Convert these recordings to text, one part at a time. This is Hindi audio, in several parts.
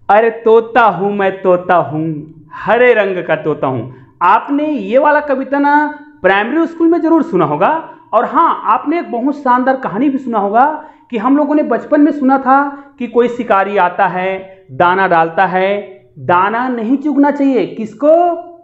अरे तोता हूं मैं, तोता हूं, हरे रंग का तोता हूं। आपने ये वाला कविता ना प्राइमरी स्कूल में जरूर सुना होगा। और हाँ, आपने एक बहुत शानदार कहानी भी सुना होगा कि हम लोगों ने बचपन में सुना था कि कोई शिकारी आता है, दाना डालता है। दाना नहीं चुगना चाहिए, किसको?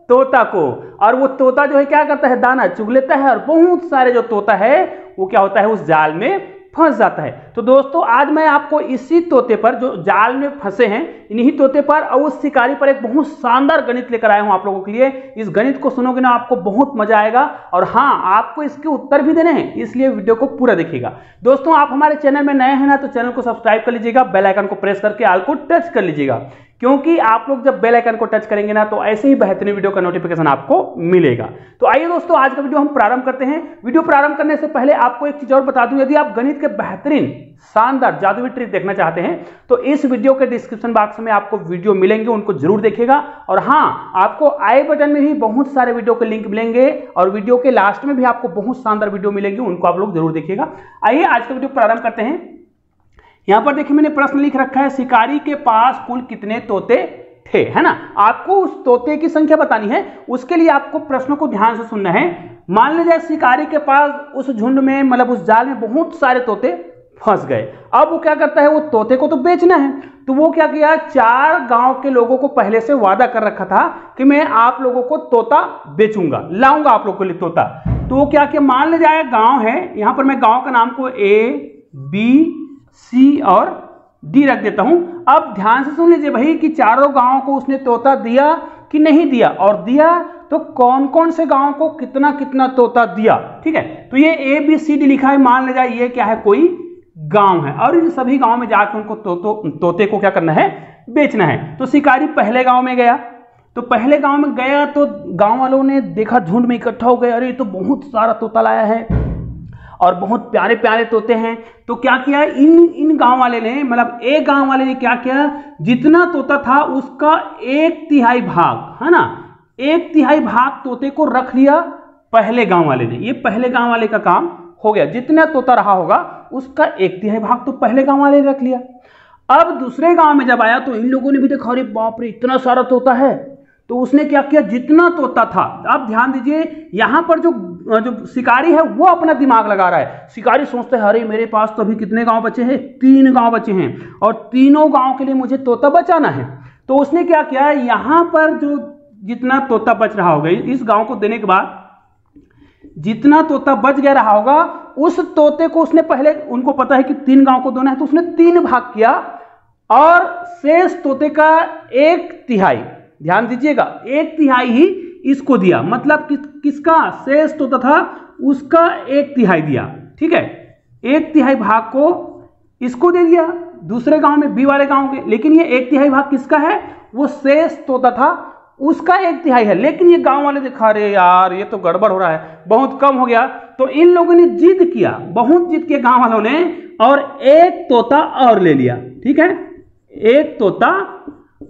तोता को। और वो तोता जो है क्या करता है, दाना चुग लेता है और बहुत सारे जो तोता है वो क्या होता है, उस जाल में फंस जाता है। तो दोस्तों आज मैं आपको इसी तोते पर, जो जाल में फंसे हैं, इन्हीं तोते पर और उस शिकारी पर एक बहुत शानदार गणित लेकर आया हूं आप लोगों के लिए। इस गणित को सुनोगे ना आपको बहुत मजा आएगा। और हाँ, आपको इसके उत्तर भी देने हैं, इसलिए वीडियो को पूरा देखिएगा। दोस्तों आप हमारे चैनल में नए हैं ना, तो चैनल को सब्सक्राइब कर लीजिएगा, बेल आइकन को प्रेस करके ऑल को टच कर लीजिएगा, क्योंकि आप लोग जब बेल आइकन को टच करेंगे ना तो ऐसे ही बेहतरीन वीडियो का नोटिफिकेशन आपको मिलेगा। तो आइए दोस्तों आज का वीडियो हम प्रारंभ करते हैं। वीडियो प्रारंभ करने से पहले आपको एक चीज और बता दूं, यदि आप गणित के बेहतरीन शानदार जादुई ट्रिक देखना चाहते हैं तो इस वीडियो के डिस्क्रिप्शन बॉक्स में आपको वीडियो मिलेंगे, उनको जरूर देखिएगा। और हाँ, आपको आई बटन में भी बहुत सारे वीडियो के लिंक मिलेंगे और वीडियो के लास्ट में भी आपको बहुत शानदार वीडियो मिलेंगे, उनको आप लोग जरूर देखिएगा। आइए आज का वीडियो प्रारंभ करते हैं। यहां पर देखिए मैंने प्रश्न लिख रखा है, शिकारी के पास कुल कितने तोते थे, है ना। आपको उस तोते की संख्या बतानी है, उसके लिए आपको प्रश्नों को ध्यान से सुनना है। मान लीजिए शिकारी के पास उस झुंड में, मतलब उस जाल में बहुत सारे तोते फंस गए। अब वो क्या करता है, वो तोते को तो बेचना है, तो वो क्या किया, 4 गांव के लोगों को पहले से वादा कर रखा था कि मैं आप लोगों को तोता बेचूंगा, लाऊंगा आप लोगों के लिए तोता। तो वो क्या किया, मान लीजिए गांव है, यहां पर मैं गांव का नाम को A, B, C और D रख देता हूं। अब ध्यान से सुन लीजिए भाई कि चारों गांवों को उसने तोता दिया कि नहीं दिया, और दिया तो कौन कौन से गांव को कितना कितना तोता दिया। ठीक है, तो ये A, B, C, D लिखा है। मान लीजिए ये क्या है, कोई गांव है और इन सभी गांव में जाकर उनको तोते को क्या करना है, बेचना है। तो शिकारी पहले गांव में गया, तो पहले गांव में गया तो गांव वालों ने देखा, झुंड में इकट्ठा हो गए, अरे ये तो बहुत सारा तोता लाया है और बहुत प्यारे प्यारे तोते हैं। तो क्या किया, इन गांव वाले ने, मतलब एक गांव वाले ने क्या किया, जितना तोता था उसका 1/3 भाग, है ना, 1/3 भाग तोते को रख लिया पहले गांव वाले ने। ये पहले गांव वाले का काम हो गया, जितना तोता रहा होगा उसका 1/3 भाग तो पहले गांव वाले ने रख लिया। अब दूसरे गांव में जब आया तो इन लोगों ने भी देखा, अरे बाप रे इतना सारा तोता है। तो उसने क्या किया, जितना तोता था, अब ध्यान दीजिए यहां पर जो शिकारी है वो अपना दिमाग लगा रहा है। शिकारी सोचता है, अरे मेरे पास तो अभी कितने गांव बचे हैं, 3 गांव बचे हैं और तीनों गांव के लिए मुझे तोता बचाना है। तो उसने क्या किया, यहां पर जो जितना तोता बच रहा होगा, इस गांव को देने के बाद जितना तोता बच गया रहा होगा, उस तोते को उसने पहले, उनको पता है कि 3 गांव को देना है, तो उसने 3 भाग किया और शेष तोते का 1/3, ध्यान दीजिएगा, 1/3 ही इसको दिया। मतलब किसका शेष तोता था उसका 1/3 दिया। ठीक है, 1/3 भाग को इसको दे दिया दूसरे गांव में, बी वाले गांव के। लेकिन ये 1/3 भाग किसका है, वो शेष तोता था उसका 1/3 है। लेकिन ये गांव वाले देखा, अरे यार ये तो गड़बड़ हो रहा है, बहुत कम हो गया। तो इन लोगों ने जिद किया, बहुत जिद किया गांव वालों ने, और 1 तोता और ले लिया। ठीक है, 1 तोता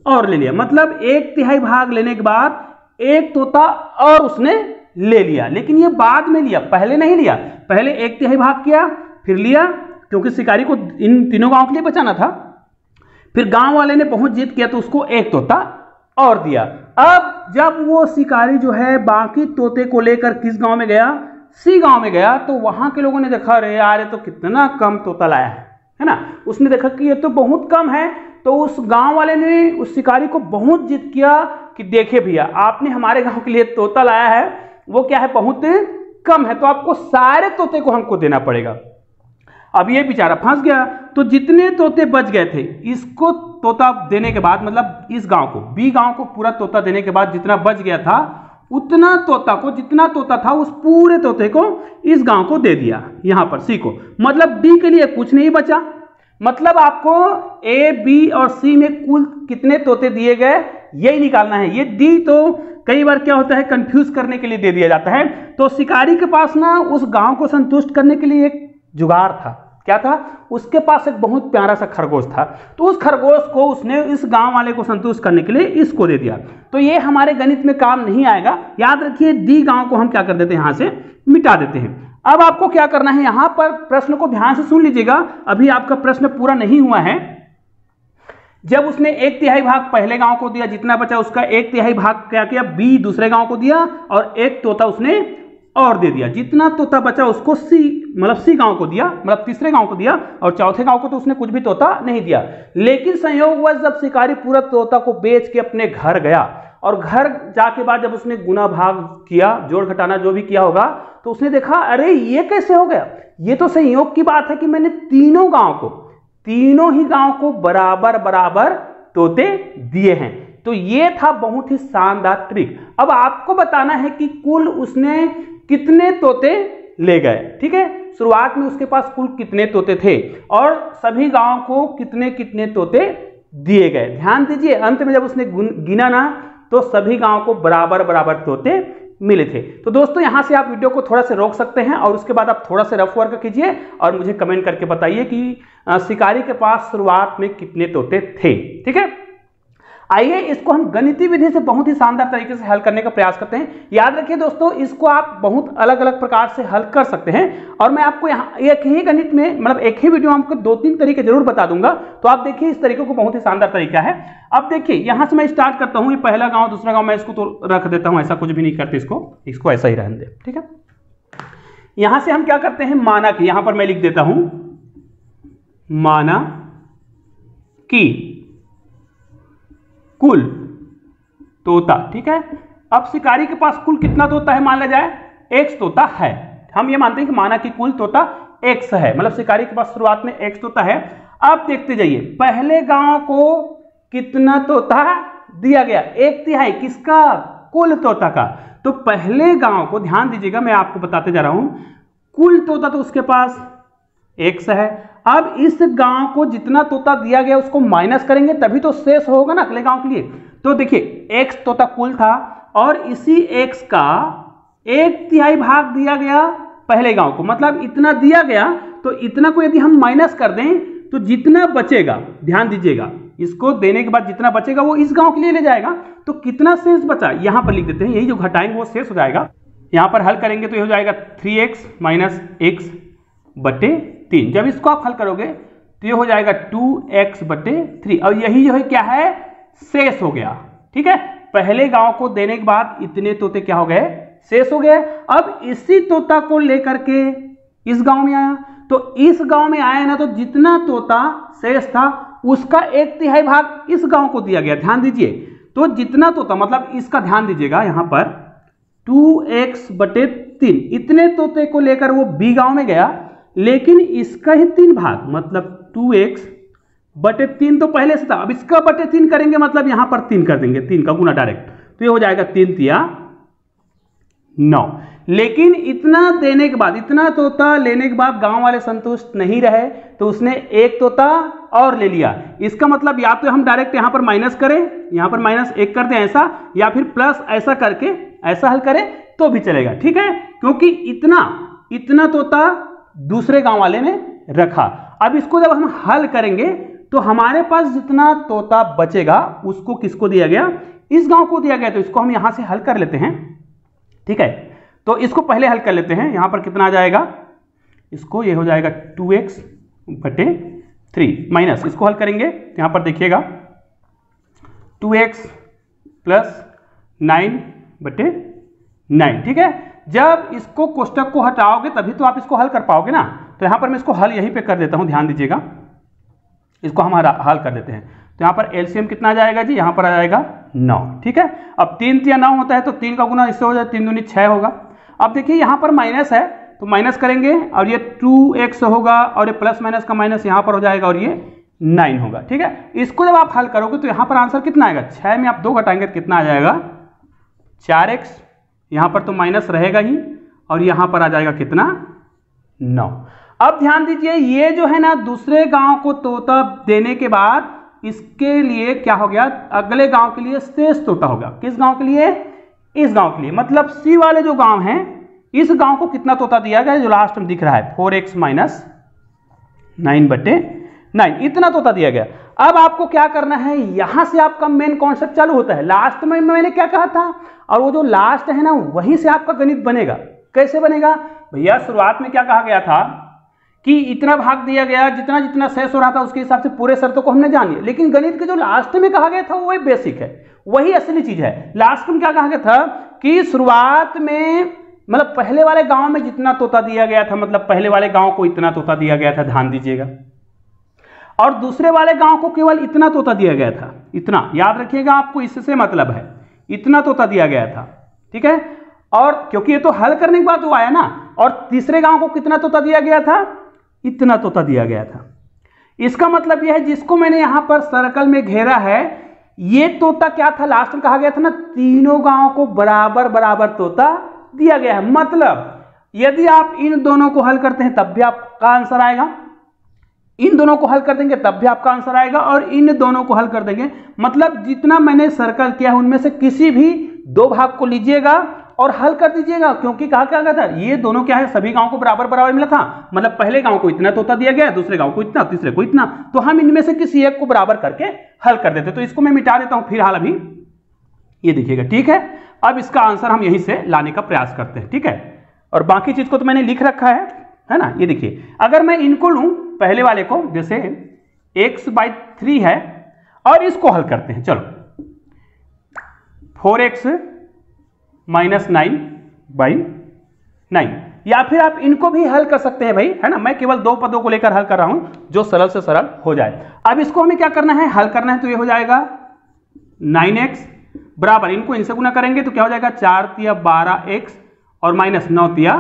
और ले लिया, मतलब 1/3 भाग लेने के बाद 1 तोता और उसने ले लिया। लेकिन ये बाद में लिया, पहले नहीं लिया। पहले 1/3 भाग किया फिर लिया, क्योंकि शिकारी को इन तीनों गांव के लिए बचाना था। फिर गांव वाले ने बहुत जिद किया तो उसको 1 तोता और दिया। अब जब वो शिकारी जो है बाकी तोते को लेकर किस गांव में गया, सी गांव में गया, तो वहां के लोगों ने देखा, अरे यार ये तो कितना कम तोता लाया है ना। उसने देखा कि ये तो बहुत कम है। तो उस गांव वाले ने उस शिकारी को बहुत जिद किया कि देखिए भैया, आपने हमारे गांव के लिए तोता लाया है, वो क्या है, बहुत कम है, तो आपको सारे तोते को हमको देना पड़ेगा। अब ये बेचारा फंस गया। तो जितने तोते बच गए थे, इसको तोता देने के बाद, मतलब इस गांव को, बी गांव को पूरा तोता देने के बाद जितना बच गया था, उतना तोता को, जितना तोता था उस पूरे तोते को इस गांव को दे दिया, यहां पर सी को। मतलब डी के लिए कुछ नहीं बचा। मतलब आपको ए, बी और सी में कुल कितने तोते दिए गए यही निकालना है। ये डी तो कई बार क्या होता है, कंफ्यूज करने के लिए दे दिया जाता है। तो शिकारी के पास ना उस गांव को संतुष्ट करने के लिए एक जुगाड़ था। क्या था, उसके पास एक बहुत प्यारा सा खरगोश था। तो उस खरगोश को उसने इस गांव वाले को संतुष्ट करने के लिए इसको दे दिया। तो ये हमारे गणित में काम नहीं आएगा। याद रखिए, डी गांव को हम क्या कर देते हैं, यहां से मिटा देते हैं। अब आपको क्या करना है, यहां पर प्रश्न को ध्यान से सुन लीजिएगा, अभी आपका प्रश्न पूरा नहीं हुआ है। जब उसने 1/3 भाग पहले गांव को दिया, जितना बचा उसका 1/3 भाग क्या किया, बी दूसरे गांव को दिया और एक तोता उसने और दे दिया। जितना तोता बचा उसको सी मतलब सी गांव को दिया, मतलब तीसरे गांव को दिया, और चौथे गांव को तो उसने कुछ भी तोता नहीं दिया। लेकिन संयोगवश जब शिकारी पूरा तोता को बेच के अपने घर गया और घर जाके बाद जब उसने गुना भाग किया, जोड़ घटाना जो भी किया होगा, तो उसने देखा अरे ये कैसे हो गया, ये तो संयोग की बात है कि मैंने तीनों ही गांव को बराबर बराबर तोते दिए हैं। तो ये था बहुत ही शानदार ट्रिक। अब आपको बताना है कि कुल उसने कितने तोते ले गए। ठीक है, शुरुआत में उसके पास कुल कितने तोते थे और सभी गांव को कितने कितने तोते दिए गए। ध्यान दीजिए, अंत में जब उसने गिना ना तो सभी गांव को बराबर बराबर तोते मिले थे। तो दोस्तों यहां से आप वीडियो को थोड़ा सा रोक सकते हैं और उसके बाद आप थोड़ा सा रफ वर्क कीजिए और मुझे कमेंट करके बताइए कि शिकारी के पास शुरुआत में कितने तोते थे। ठीक है, आइए इसको हम गणितीय विधि से बहुत ही शानदार तरीके से हल करने का प्रयास करते हैं। याद रखिए दोस्तों, इसको आप बहुत अलग अलग प्रकार से हल कर सकते हैं और मैं आपको यहाँ एक ही गणित में मतलब एक ही वीडियो में आपको 2-3 तरीके जरूर बता दूंगा। तो आप देखिए इस तरीके को बहुत ही शानदार तरीका है। अब देखिए यहां से मैं स्टार्ट करता हूं, ये पहला गांव दूसरा गांव, मैं इसको तो रख देता हूं, ऐसा कुछ भी नहीं करते, इसको ऐसा ही रहने दे। ठीक है, यहां से हम क्या करते हैं, माना कि यहां पर मैं लिख देता हूं माना कि कुल तोता। ठीक है, अब शिकारी के पास कुल कितना तोता है, मान लिया जाए x तोता है। हम ये मानते हैं कि माना कि कुल तोता x है, मतलब शिकारी के पास शुरुआत में x तोता है। अब देखते जाइए पहले गांव को कितना तोता दिया गया, 1/3 किसका, कुल तोता का। तो पहले गांव को ध्यान दीजिएगा, मैं आपको बताते जा रहा हूं, कुल तोता तो उसके पास x है। अब इस गांव को जितना तोता दिया गया उसको माइनस करेंगे तभी तो शेष होगा ना अगले गांव के लिए। तो देखिए x तोता कुल था और इसी x का 1/3 भाग दिया गया पहले गांव को, मतलब इतना दिया गया। तो इतना को यदि हम माइनस कर दें तो जितना बचेगा, ध्यान दीजिएगा, इसको देने के बाद जितना बचेगा वो इस गांव के लिए ले जाएगा। तो कितना शेष बचा यहां पर लिख देते हैं, यही जो घटाएंगे वो शेष हो जाएगा। यहां पर हल करेंगे तो ये हो जाएगा 3x माइनस x बटे 3। जब इसको आप हल करोगे तो ये हो जाएगा 2x बटे 3 और यही जो है क्या है, शेष हो गया। ठीक है, पहले गांव को देने के बाद इतने तोते क्या हो गए, शेष हो गए। अब इसी तोता को लेकर के इस गांव में आया, तो इस गांव में आया ना, तो जितना तोता शेष था उसका 1/3 भाग इस गांव को दिया गया। ध्यान दीजिए, तो जितना तोता मतलब इसका ध्यान दीजिएगा, यहां पर 2x बटे 3 इतने तोते को लेकर वो बी गांव में गया, लेकिन इसका ही 3 भाग मतलब 2x बटे 3 तो पहले से था, अब इसका बटे 3 करेंगे मतलब यहां पर 3 कर देंगे, 3 का गुना डायरेक्ट, तो ये हो जाएगा 3×3 9। लेकिन इतना देने के बाद, इतना तोता लेने के बाद गांव वाले संतुष्ट नहीं रहे, तो उसने एक तोता और ले लिया। इसका मतलब या तो हम डायरेक्ट यहां पर माइनस करें, यहां पर -1 कर दें ऐसा, या फिर प्लस ऐसा करके ऐसा हल करें तो भी चलेगा। ठीक है, क्योंकि इतना तोता दूसरे गांव वाले ने रखा। अब इसको जब हम हल करेंगे तो हमारे पास जितना तोता बचेगा उसको किसको दिया गया, इस गांव को दिया गया। तो इसको हम यहां से हल कर लेते हैं। ठीक है, तो इसको पहले हल कर लेते हैं। यहां पर कितना आ जाएगा, इसको ये हो जाएगा 2x बटे 3 माइनस, इसको हल करेंगे यहां पर देखिएगा 2x प्लस 9 बटे 9। ठीक है, जब इसको कोष्टक को हटाओगे तभी तो आप इसको हल कर पाओगे ना। तो यहां पर मैं इसको हल यहीं पे कर देता हूं, ध्यान दीजिएगा, इसको हम हल कर देते हैं। तो यहां पर एलसीएम कितना आ जाएगा जी, यहां पर आ जाएगा 9। ठीक है, अब 3×3 9 होता है, तो 3 का गुना इससे हो जाए 3 दूनी 6 होगा। अब देखिए यहां पर माइनस है तो माइनस करेंगे और ये 2x होगा और ये प्लस माइनस का माइनस यहां पर हो जाएगा और ये 9 होगा। ठीक है, इसको जब आप हल करोगे तो यहां पर आंसर कितना आएगा, 6 में आप 2 घटाएंगे तो कितना आ जाएगा 4x, यहां पर तो माइनस रहेगा ही और यहां पर आ जाएगा कितना 9। अब ध्यान दीजिए, ये जो है ना दूसरे गांव को तोता देने के बाद इसके लिए क्या हो गया, अगले गांव के लिए शेष तोता होगा। किस गांव के लिए, इस गांव के लिए, मतलब सी वाले जो गांव हैं इस गांव को कितना तोता दिया गया, जो लास्ट में दिख रहा है 4x माइनस 9 बटे 9, इतना तोता दिया गया। अब आपको क्या करना है, यहां से आपका मेन कॉन्सेप्ट चालू होता है। लास्ट में मैंने क्या कहा था, और वो जो लास्ट है ना वहीं से आपका गणित बनेगा। कैसे बनेगा भैया, शुरुआत में क्या कहा गया था कि इतना भाग दिया गया, जितना जितना शेष हो रहा था उसके हिसाब से पूरे शर्तों को हमने जान लिया। लेकिन गणित के जो लास्ट में कहा गया था वही बेसिक है, वही असली चीज है। लास्ट में क्या कहा गया था कि शुरुआत में मतलब पहले वाले गांव में जितना तोता दिया गया था, मतलब पहले वाले गांव को इतना तोता दिया गया था, ध्यान दीजिएगा, और दूसरे वाले गांव को केवल इतना तोता दिया गया था, इतना याद रखिएगा, आपको इससे मतलब है इतना तोता दिया गया था, ठीक है। और क्योंकि ये तो हल करने के बाद वो आया ना, और तीसरे गांव को कितना तोता दिया गया था, इतना तोता दिया गया था। इसका मतलब यह है जिसको मैंने यहां पर सर्कल में घेरा है, ये तोता क्या था, लास्ट में कहा गया था ना, तीनों गांव को बराबर बराबर तोता दिया गया है। मतलब यदि आप इन दोनों को हल करते हैं तब भी आपका आंसर आएगा, इन दोनों को हल कर देंगे तब भी आपका आंसर आएगा, और इन दोनों को हल कर देंगे, मतलब जितना मैंने सर्कल किया है उनमें से किसी भी दो भाग को लीजिएगा और हल कर दीजिएगा। क्योंकि कहा क्या गया था, ये दोनों क्या है, सभी गांव को बराबर बराबर मिला था, मतलब पहले गांव को इतना तोता दिया गया, दूसरे गांव को इतना, तीसरे को इतना, तो हम इनमें से किसी एक को बराबर करके हल कर देते। तो इसको मैं मिटा देता हूं फिलहाल अभी, ये देखिएगा, ठीक है। अब इसका आंसर हम यहीं से लाने का प्रयास करते हैं, ठीक है। और बाकी चीज को तो मैंने लिख रखा है ना। ये देखिए, अगर मैं इनको लूं, पहले वाले को, जैसे x/3 है, और इसको हल करते हैं, चलो 4x - 9/9, या फिर आप इनको भी हल कर सकते हैं भाई, है ना। मैं केवल दो पदों को लेकर हल कर रहा हूं जो सरल से सरल हो जाए। अब इसको हमें क्या करना है, हल करना है, तो ये हो जाएगा 9x बराबर, इनको इनसे गुना करेंगे तो क्या हो जाएगा, 4 तिया 12x और -9 तिया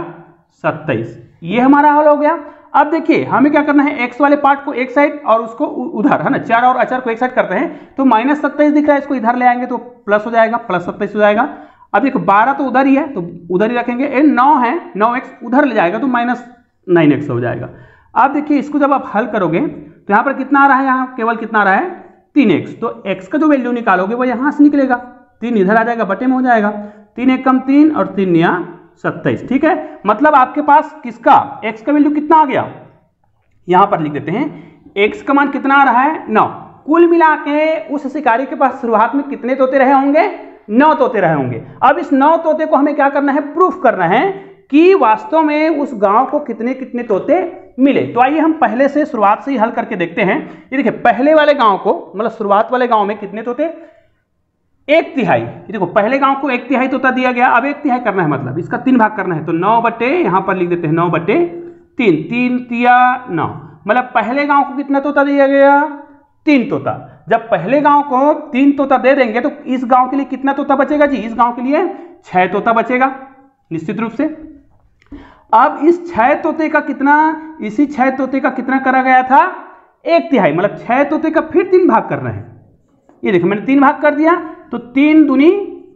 27, ये हमारा हल हो गया। अब देखिए हमें क्या करना है, x वाले पार्ट को एक साइड और उसको उधर, है ना, 4 और अचर को एक साइड करते हैं, तो -27 दिख रहा है, इसको इधर ले आएंगे तो प्लस हो जाएगा, +27 हो जाएगा। अब देखो 12 तो उधर ही है तो उधर ही रखेंगे, 9 है, 9x उधर ले जाएगा तो -9x हो जाएगा। अब देखिए इसको जब आप हल करोगे तो यहाँ पर कितना आ रहा है, यहाँ केवल कितना आ रहा है, 3x, तो x का जो वैल्यू निकालोगे वो यहाँ से निकलेगा, 3 इधर आ जाएगा, बटे में हो जाएगा, 3 × 1 = 3 और 3 × 9 = 27, ठीक है। मतलब आपके पास किसका, x का वैल्यू कितना आ गया, यहां पर लिख देते हैं, x का मान कितना आ रहा है, 9। कुल मिला के उस शिकारी के पास शुरुआत में कितने तोते रहे होंगे, 9 तोते रहे होंगे। अब इस 9 तोते को हमें क्या करना है, प्रूफ करना है कि वास्तव में उस गांव को कितने कितने तोते मिले। तो आइए हम पहले से शुरुआत से ही हल करके देखते हैं। ये देखिए पहले वाले गांव को, मतलब शुरुआत वाले गांव में कितने तोते, 1/3। देखो पहले गांव को 1/3 तोता दिया गया, अब 1/3 करना है, मतलब इसका 3 भाग करना है, तो 9 बटे, यहां पर लिख देते हैं 9/3, 3 तिया 9, मतलब पहले गांव को कितना तोता दिया गया, 3 तोता। जब पहले गांव को 3 तोता दे देंगे तो इस गांव के लिए कितना तोता बचेगा जी, इस गांव के लिए 6 तोता बचेगा निश्चित रूप से। अब इस 6 तोते का कितना, इसी 6 तोते का कितना करा गया था, 1/3, मतलब 6 तोते का फिर 3 भाग करना है। ये देखो मैंने 3 भाग कर दिया, तो 3 दूनी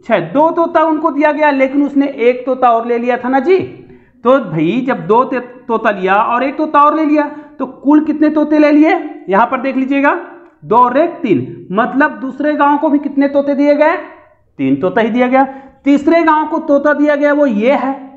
6, 2 तोता उनको दिया गया, लेकिन उसने 1 तोता और ले लिया था ना जी। तो भाई जब 2 तोता लिया और 1 तोता और ले लिया तो कुल कितने तोते ले लिए, यहां पर देख लीजिएगा, 2 और 1 3, मतलब दूसरे गांव को भी कितने तोते दिए गए, 3 तोता ही दिया गया। तीसरे गांव को तोता दिया गया वो ये है।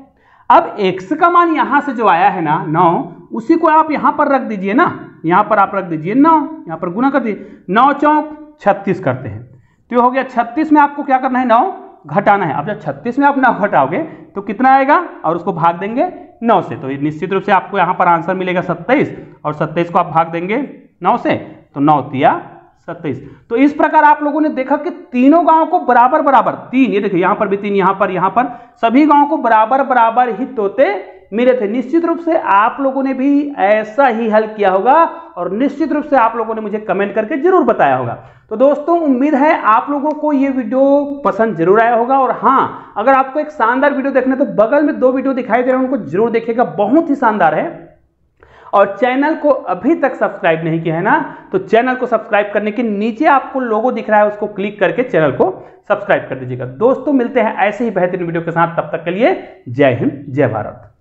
अब x का मान यहां से जो आया है ना 9, उसी को आप यहां पर रख दीजिए ना, यहां पर आप रख दीजिए 9, यहां पर गुना कर दीजिए, 9 चौक 36 करते हैं, तो ये हो गया 36 में आपको क्या करना है, 9 घटाना है। अब जब 36 में आप 9 घटाओगे तो कितना आएगा, और उसको भाग देंगे 9 से, तो निश्चित रूप से आपको यहाँ पर आंसर मिलेगा 27, और 27 को आप भाग देंगे 9 से, तो 9 तिया 27। तो इस प्रकार आप लोगों ने देखा कि तीनों गांव को बराबर बराबर 3, ये देखिए यहाँ पर भी 3, यहाँ पर सभी गांव को बराबर बराबर ही तोते मिले थे। निश्चित रूप से आप लोगों ने भी ऐसा ही हल किया होगा, और निश्चित रूप से आप लोगों ने मुझे कमेंट करके जरूर बताया होगा। तो दोस्तों उम्मीद है आप लोगों को ये वीडियो पसंद जरूर आया होगा, और हाँ अगर आपको एक शानदार वीडियो देखना है तो बगल में 2 वीडियो दिखाई दे रहे हैं, उनको जरूर देखिएगा, बहुत ही शानदार है। और चैनल को अभी तक सब्सक्राइब नहीं किया है ना, तो चैनल को सब्सक्राइब करने के नीचे आपको लोगो दिख रहा है, उसको क्लिक करके चैनल को सब्सक्राइब कर दीजिएगा। दोस्तों मिलते हैं ऐसे ही बेहतरीन वीडियो के साथ, तब तक के लिए जय हिंद जय भारत।